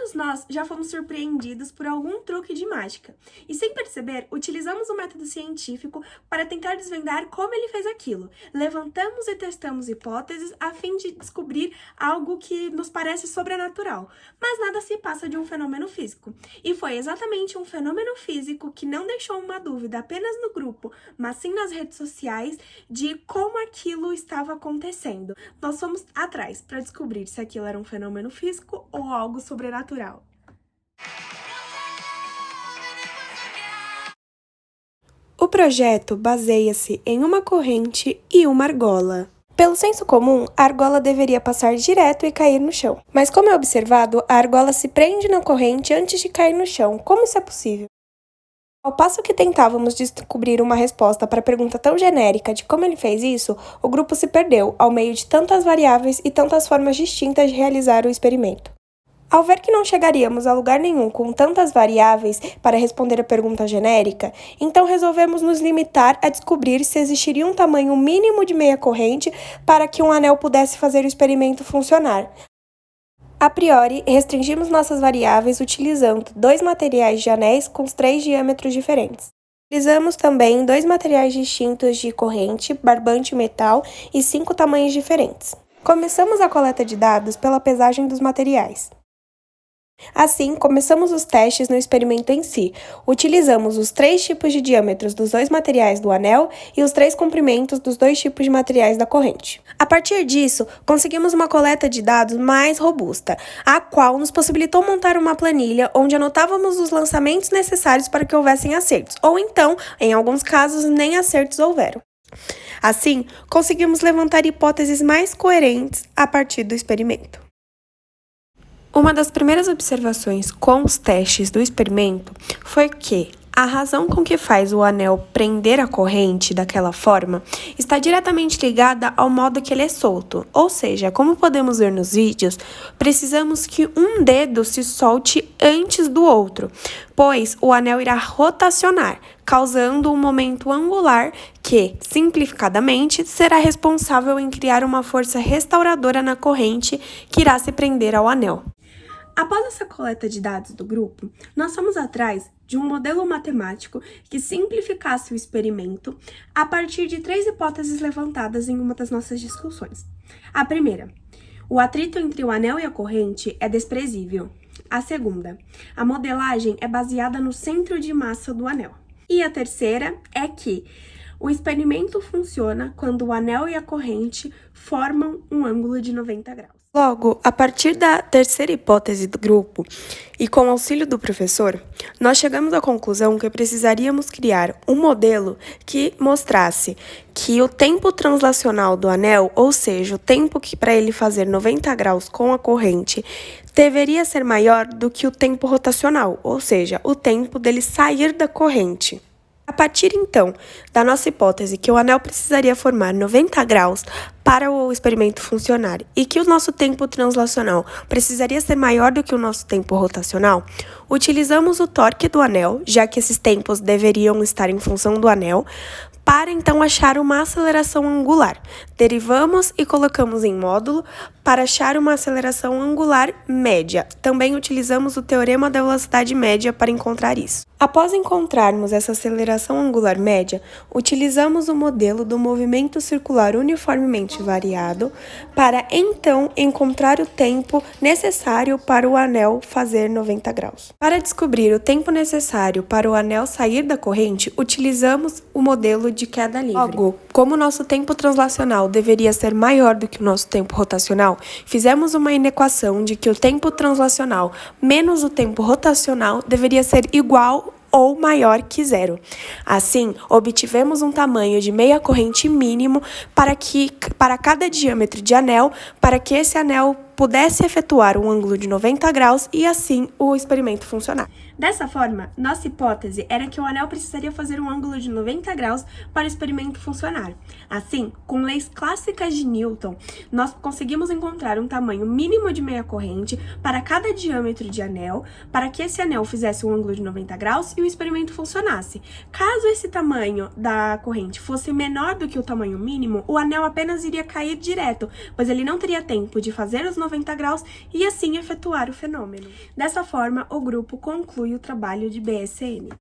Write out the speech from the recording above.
Todos nós já fomos surpreendidos por algum truque de mágica e, sem perceber, utilizamos o método científico para tentar desvendar como ele fez aquilo. Levantamos e testamos hipóteses a fim de descobrir algo que nos parece sobrenatural, mas nada se passa de um fenômeno físico. E foi exatamente um fenômeno físico que não deixou uma dúvida apenas no grupo, mas sim nas redes sociais, de como aquilo estava acontecendo. Nós fomos atrás para descobrir se aquilo era um fenômeno físico ou algo sobrenatural. O projeto baseia-se em uma corrente e uma argola. Pelo senso comum, a argola deveria passar direto e cair no chão. Mas como é observado, a argola se prende na corrente antes de cair no chão. Como isso é possível? Ao passo que tentávamos descobrir uma resposta para a pergunta tão genérica de como ele fez isso, o grupo se perdeu ao meio de tantas variáveis e tantas formas distintas de realizar o experimento. Ao ver que não chegaríamos a lugar nenhum com tantas variáveis para responder a pergunta genérica, então resolvemos nos limitar a descobrir se existiria um tamanho mínimo de meia corrente para que um anel pudesse fazer o experimento funcionar. A priori, restringimos nossas variáveis utilizando 2 materiais de anéis com 3 diâmetros diferentes. Utilizamos também 2 materiais distintos de corrente, barbante e metal e 5 tamanhos diferentes. Começamos a coleta de dados pela pesagem dos materiais. Assim, começamos os testes no experimento em si. Utilizamos os 3 tipos de diâmetros dos 2 materiais do anel e os 3 comprimentos dos 2 tipos de materiais da corrente. A partir disso, conseguimos uma coleta de dados mais robusta, a qual nos possibilitou montar uma planilha onde anotávamos os lançamentos necessários para que houvessem acertos, ou então, em alguns casos, nem acertos houveram. Assim, conseguimos levantar hipóteses mais coerentes a partir do experimento. Uma das primeiras observações com os testes do experimento foi que a razão com que faz o anel prender a corrente daquela forma está diretamente ligada ao modo que ele é solto. Ou seja, como podemos ver nos vídeos, precisamos que um dedo se solte antes do outro, pois o anel irá rotacionar, causando um momento angular que, simplificadamente, será responsável em criar uma força restauradora na corrente que irá se prender ao anel. Após essa coleta de dados do grupo, nós fomos atrás de um modelo matemático que simplificasse o experimento a partir de 3 hipóteses levantadas em uma das nossas discussões. A primeira, o atrito entre o anel e a corrente é desprezível. A segunda, a modelagem é baseada no centro de massa do anel. E a terceira é que o experimento funciona quando o anel e a corrente formam um ângulo de 90 graus. Logo, a partir da terceira hipótese do grupo e com o auxílio do professor, nós chegamos à conclusão que precisaríamos criar um modelo que mostrasse que o tempo translacional do anel, ou seja, o tempo que para ele fazer 90 graus com a corrente, deveria ser maior do que o tempo rotacional, ou seja, o tempo dele sair da corrente. A partir, então, da nossa hipótese que o anel precisaria formar 90 graus para o experimento funcionar e que o nosso tempo translacional precisaria ser maior do que o nosso tempo rotacional, utilizamos o torque do anel, já que esses tempos deveriam estar em função do anel, para então achar uma aceleração angular. Derivamos e colocamos em módulo para achar uma aceleração angular média. Também utilizamos o teorema da velocidade média para encontrar isso. Após encontrarmos essa aceleração angular média, utilizamos o modelo do movimento circular uniformemente variado para então encontrar o tempo necessário para o anel fazer 90 graus. Para descobrir o tempo necessário para o anel sair da corrente, utilizamos o modelo de queda livre. Logo, como o nosso tempo translacional deveria ser maior do que o nosso tempo rotacional, fizemos uma inequação de que o tempo translacional menos o tempo rotacional deveria ser igual ou maior que 0. Assim, obtivemos um tamanho de meia corrente mínimo para cada diâmetro de anel, para que esse anel pudesse efetuar um ângulo de 90 graus e assim o experimento funcionar. Dessa forma, nossa hipótese era que o anel precisaria fazer um ângulo de 90 graus para o experimento funcionar. Assim, com leis clássicas de Newton, nós conseguimos encontrar um tamanho mínimo de meia corrente para cada diâmetro de anel, para que esse anel fizesse um ângulo de 90 graus e o experimento funcionasse. Caso esse tamanho da corrente fosse menor do que o tamanho mínimo, o anel apenas iria cair direto, pois ele não teria tempo de fazer os 90 90 graus e assim efetuar o fenômeno. Dessa forma, o grupo conclui o trabalho de BSN.